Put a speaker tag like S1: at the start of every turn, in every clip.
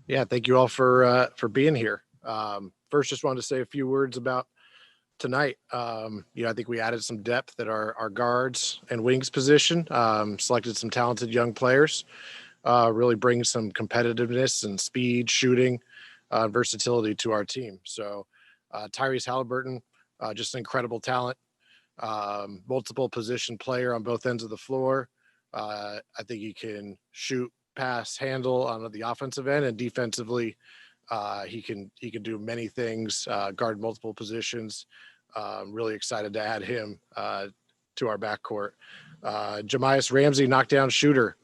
S1: Yeah, thank you all for being here. First, just wanted to say a few words about tonight. I think we added some depth at our guards and wings position. Selected some talented young players. Really bring some competitiveness and speed, shooting, versatility to our team. So, Tyrese Haliburton, just an incredible talent. Multiple position player on both ends of the floor. I think he can shoot, pass, handle on the offensive end, and defensively, he can do many things. Guard multiple positions. Really excited to add him to our backcourt. Jahmi'us Ramsey, knockdown shooter,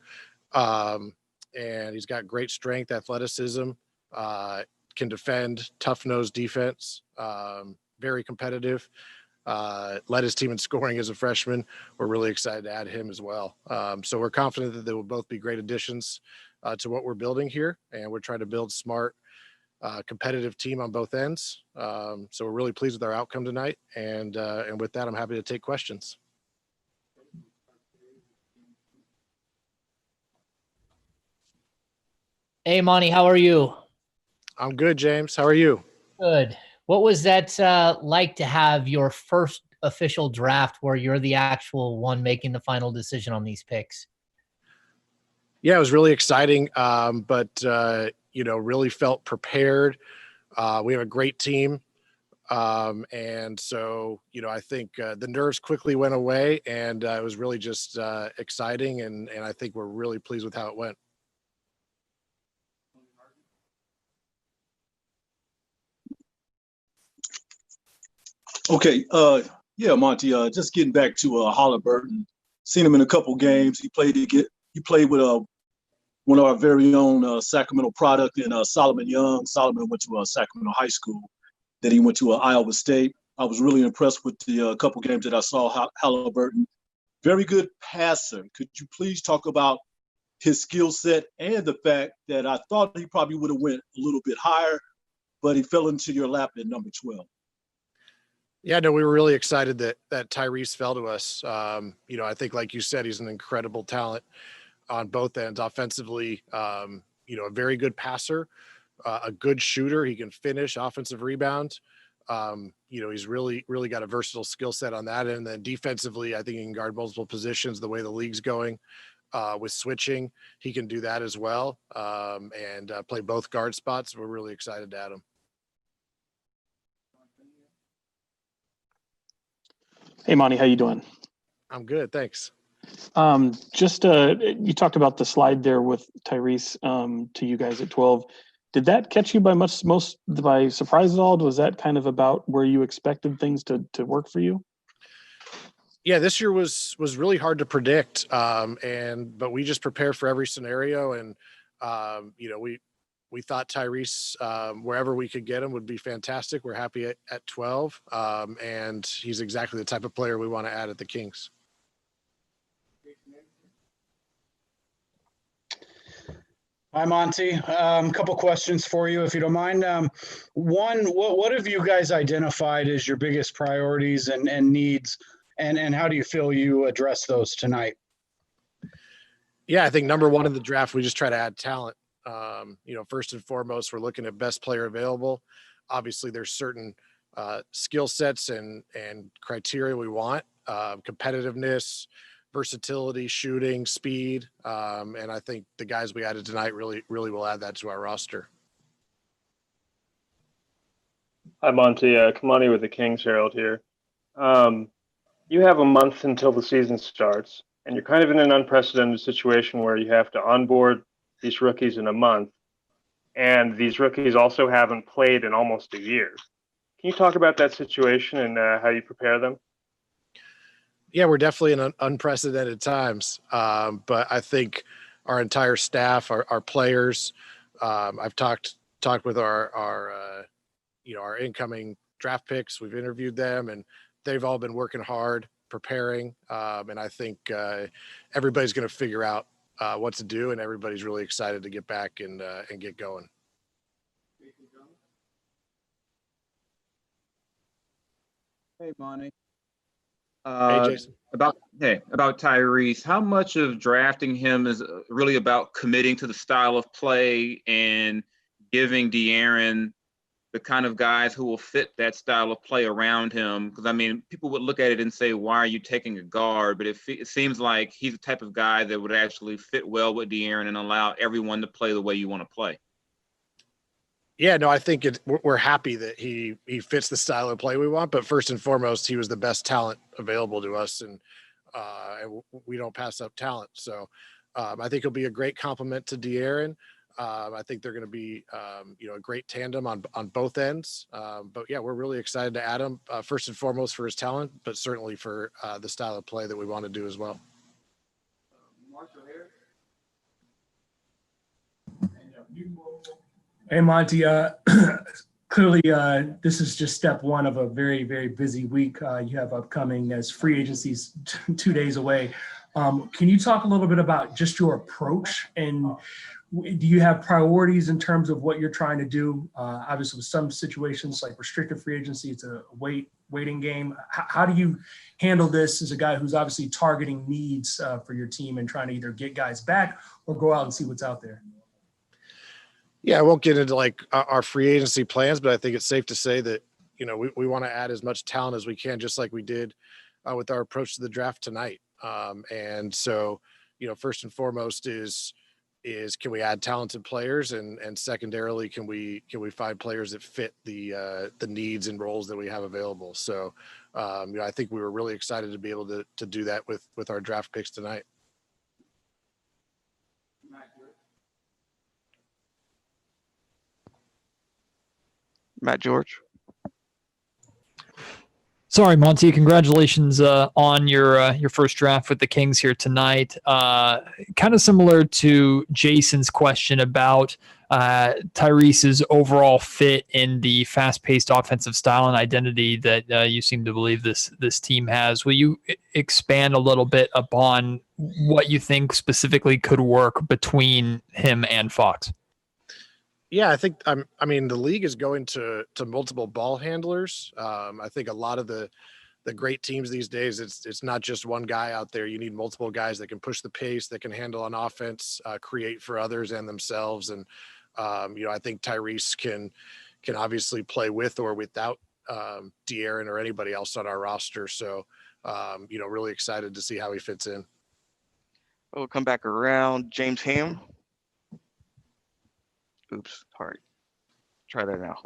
S1: and he's got great strength, athleticism. Can defend, tough nose defense. Very competitive. Led his team in scoring as a freshman. We're really excited to add him as well. So we're confident that they will both be great additions to what we're building here, and we're trying to build smart, competitive team on both ends. So we're really pleased with our outcome tonight, and with that, I'm happy to take questions.
S2: Hey, Monty, how are you?
S1: I'm good, James. How are you?
S2: Good. What was that like to have your first official draft where you're the actual one making the final decision on these picks?
S1: Yeah, it was really exciting, but really felt prepared. We have a great team, and so I think the nerves quickly went away, and it was really just exciting, and I think we're really pleased with how it went.
S3: Okay, Monty. Just getting back to Haliburton. Seen him in a couple games. He played with one of our very own Sacramento product in Solomon Young. Solomon went to Sacramento High School. Then he went to Iowa State. I was really impressed with the couple games that I saw Haliburton. Very good passer. Could you please talk about his skill set and the fact that I thought he probably would have went a little bit higher, but he fell into your lap at number 12.
S1: Yeah, no, we were really excited that Tyrese fell to us. I think, like you said, he's an incredible talent on both ends. Offensively, a very good passer, a good shooter. He can finish, offensive rebound. He's really got a versatile skill set on that end. And then defensively, I think he can guard multiple positions. The way the league's going with switching, he can do that as well, and play both guard spots. We're really excited to add him.
S4: Hey, Monty, how you doing?
S1: I'm good, thanks.
S4: You talked about the slide there with Tyrese to you guys at 12. Did that catch you by surprise at all? Was that kind of about where you expected things to work for you?
S1: Yeah, this year was really hard to predict, but we just prepare for every scenario, and we thought Tyrese, wherever we could get him, would be fantastic. We're happy at 12, and he's exactly the type of player we want to add at the Kings.
S5: Hi, Monty. A couple questions for you, if you don't mind. One, what have you guys identified as your biggest priorities and needs, and how do you feel you address those tonight?
S1: Yeah, I think number one in the draft, we just try to add talent. First and foremost, we're looking at best player available. Obviously, there's certain skill sets and criteria we want: competitiveness, versatility, shooting, speed, and I think the guys we added tonight really will add that to our roster.
S6: Hi, Monty. Kamani with the Kings Herald here. You have a month until the season starts, and you're kind of in an unprecedented situation where you have to onboard these rookies in a month, and these rookies also haven't played in almost a year. Can you talk about that situation and how you prepare them?
S1: Yeah, we're definitely in unprecedented times, but I think our entire staff, our players, I've talked with our incoming draft picks. We've interviewed them, and they've all been working hard, preparing, and I think everybody's going to figure out what to do, and everybody's really excited to get back and get going.
S7: Hey, Monty.
S1: Hey, Jason.
S7: About Tyrese, how much of drafting him is really about committing to the style of play and giving De'Aaron the kind of guys who will fit that style of play around him? Because, I mean, people would look at it and say, why are you taking a guard? But it seems like he's the type of guy that would actually fit well with De'Aaron and allow everyone to play the way you want to play.
S1: Yeah, no, I think we're happy that he fits the style of play we want. But first and foremost, he was the best talent available to us, and we don't pass up talent. So I think he'll be a great complement to De'Aaron. I think they're going to be, a great tandem on both ends. But yeah, we're really excited to add him first and foremost for his talent, but certainly for the style of play that we want to do as well.
S8: Hey, Monty, clearly this is just step one of a very, very busy week you have upcoming as free agency's 2 days away. Can you talk a little bit about just your approach, and do you have priorities in terms of what you're trying to do? Obviously, with some situations like restricted free agency, it's a waiting game. How do you handle this as a guy who's obviously targeting needs for your team and trying to either get guys back or go out and see what's out there?
S1: Yeah, I won't get into like our free agency plans, but I think it's safe to say that, we want to add as much talent as we can, just like we did with our approach to the draft tonight. And so, first and foremost is can we add talented players, and secondarily, can we find players that fit the needs and roles that we have available. So, I think we were really excited to be able to do that with our draft picks tonight.
S9: Matt George.
S10: Sorry, Monty. Congratulations on your first draft with the Kings here tonight. Kind of similar to Jason's question about Tyrese's overall fit in the fast-paced offensive style and identity that you seem to believe this team has. Will you expand a little bit upon what you think specifically could work between him and Fox?
S1: Yeah, I think the league is going to multiple ball handlers. I think a lot of the great teams these days, it's not just one guy out there. You need multiple guys that can push the pace, that can handle on offense, create for others and themselves. And I think Tyrese can obviously play with or without De'Aaron or anybody else on our roster. So really excited to see how he fits in.
S9: We'll come back around. James Ham. Oops, hard. Try that now.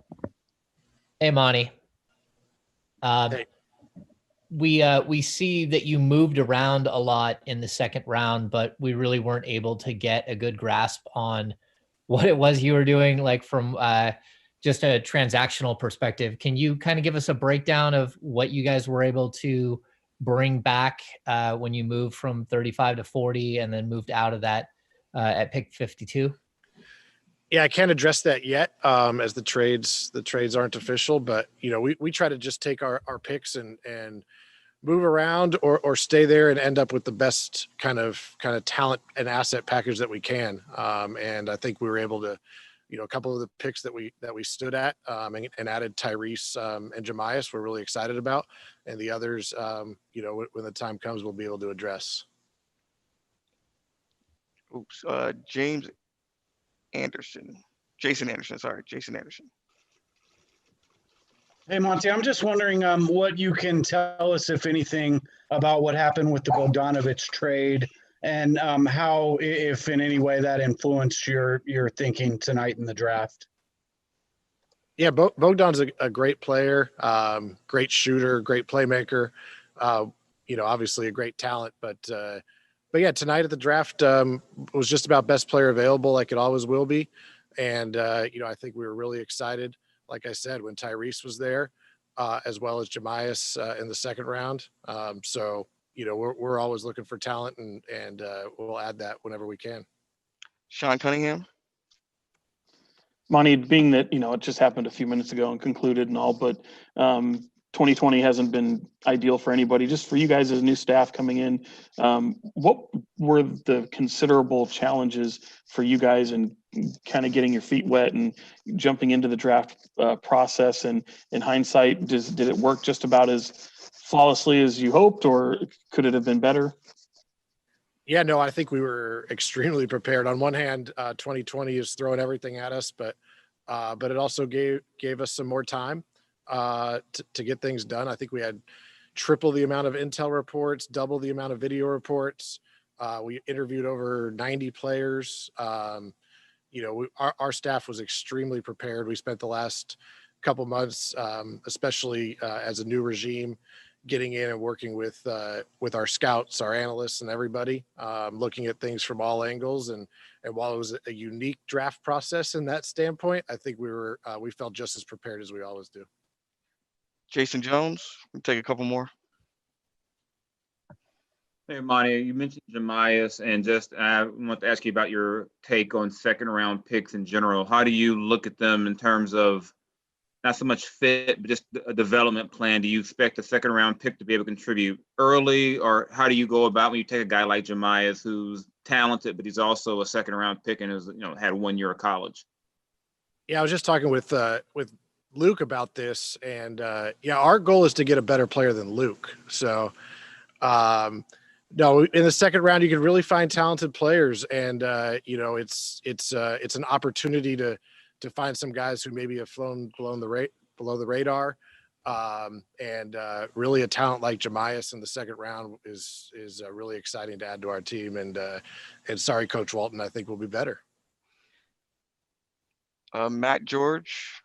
S2: Hey, Monty.
S1: Hey.
S2: We see that you moved around a lot in the second round, but we really weren't able to get a good grasp on what it was you were doing, like from just a transactional perspective. Can you kind of give us a breakdown of what you guys were able to bring back when you moved from 35 to 40 and then moved out of that at pick 52?
S1: Yeah, I can't address that yet as the trades aren't official, but we try to just take our picks and move around or stay there and end up with the best kind of talent and asset package that we can. And I think we were able to, a couple of the picks that we stood at and added Tyrese and Jahmi'us we're really excited about, and the others, when the time comes, we'll be able to address.
S9: Oops, Jason Anderson.
S5: Hey, Monty, I'm just wondering what you can tell us, if anything, about what happened with the Bogdanovich trade and how, if in any way, that influenced your thinking tonight in the draft.
S1: Yeah, Bogdan's a great player, great shooter, great playmaker, obviously a great talent, but yeah, tonight at the draft was just about best player available, like it always will be. And, I think we were really excited, like I said, when Tyrese was there, as well as Jahmi'us in the second round. So, we're always looking for talent, and we'll add that whenever we can.
S9: Sean Cunningham.
S4: Monty, being that, it just happened a few minutes ago and concluded and all, but 2020 hasn't been ideal for anybody. Just for you guys as new staff coming in, what were the considerable challenges for you guys in kind of getting your feet wet and jumping into the draft process? And in hindsight, did it work just about as flawlessly as you hoped, or could it have been better?
S1: Yeah, no, I think we were extremely prepared. On one hand, 2020 is throwing everything at us, but but it also gave us some more time to get things done. I think we had triple the amount of intel reports, double the amount of video reports. We interviewed over 90 players. Our staff was extremely prepared. We spent the last couple months, especially as a new regime, getting in and working with our scouts, our analysts, and everybody, looking at things from all angles. And while it was a unique draft process in that standpoint, I think we felt just as prepared as we always do.
S9: Jason Jones, we'll take a couple more.
S7: Hey, Monty, you mentioned Jahmi'us, and just I want to ask you about your take on second round picks in general. How do you look at them in terms of not so much fit, but just a development plan? Do you expect a second round pick to be able to contribute early, or how do you go about when you take a guy like Jahmi'us, who's talented, but he's also a second round pick and has had 1 year of college?
S1: Yeah, I was just talking with Luke about this, and our goal is to get a better player than Luke. So, no, in the second round, you can really find talented players, and it's an opportunity to find some guys who maybe have flown below the radar, and really a talent like Jahmi'us in the second round is really exciting to add to our team. And sorry, Coach Walton, I think we'll be better.
S9: Matt George.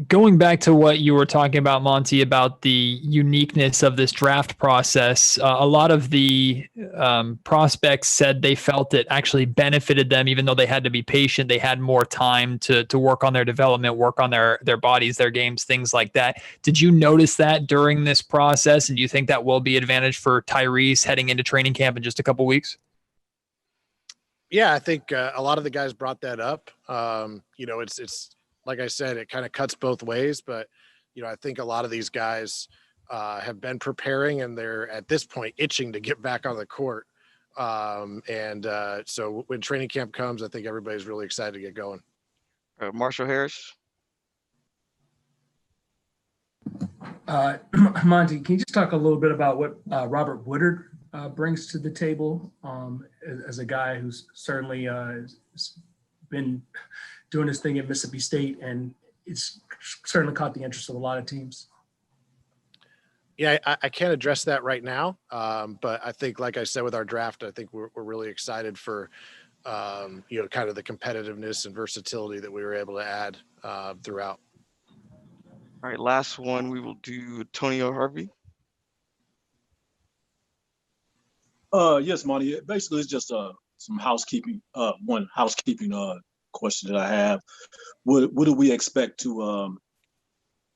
S10: Going back to what you were talking about, Monty, about the uniqueness of this draft process, a lot of the prospects said they felt it actually benefited them, even though they had to be patient. They had more time to work on their development, work on their bodies, their games, things like that. Did you notice that during this process? And do you think that will be an advantage for Tyrese heading into training camp in just a couple weeks?
S1: Yeah, I think a lot of the guys brought that up. It's like I said, it kind of cuts both ways, but I think a lot of these guys have been preparing, and they're at this point itching to get back on the court. So when training camp comes, I think everybody's really excited to get going.
S9: Marshall Harris.
S8: Monty, can you just talk a little bit about what Robert Woodard brings to the table as a guy who's certainly been doing his thing at Mississippi State, and it's certainly caught the interest of a lot of teams?
S1: Yeah, I can't address that right now, but I think, like I said, with our draft, I think we're really excited for kind of the competitiveness and versatility that we were able to add throughout.
S9: All right, last one, we will do Antonio Harvey.
S3: Yes, Monty. Basically, it's just some housekeeping. One housekeeping question that I have: What do we expect to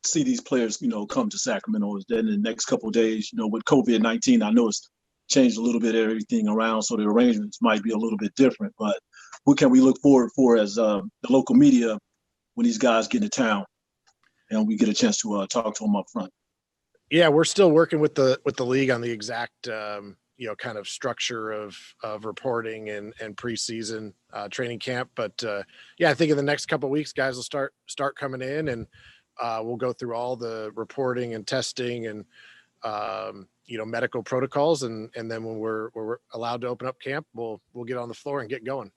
S3: see these players, come to Sacramento? Is that in the next couple of days? With COVID-19, I know it's changed a little bit everything around, so the arrangements might be a little bit different. But what can we look forward for as the local media when these guys get into town and we get a chance to talk to them up front?
S1: Yeah, we're still working with the league on the exact kind of structure of reporting and preseason training camp. But I think in the next couple of weeks, guys will start coming in, and we'll go through all the reporting and testing and medical protocols, and then when we're allowed to open up camp, we'll get on the floor and get going.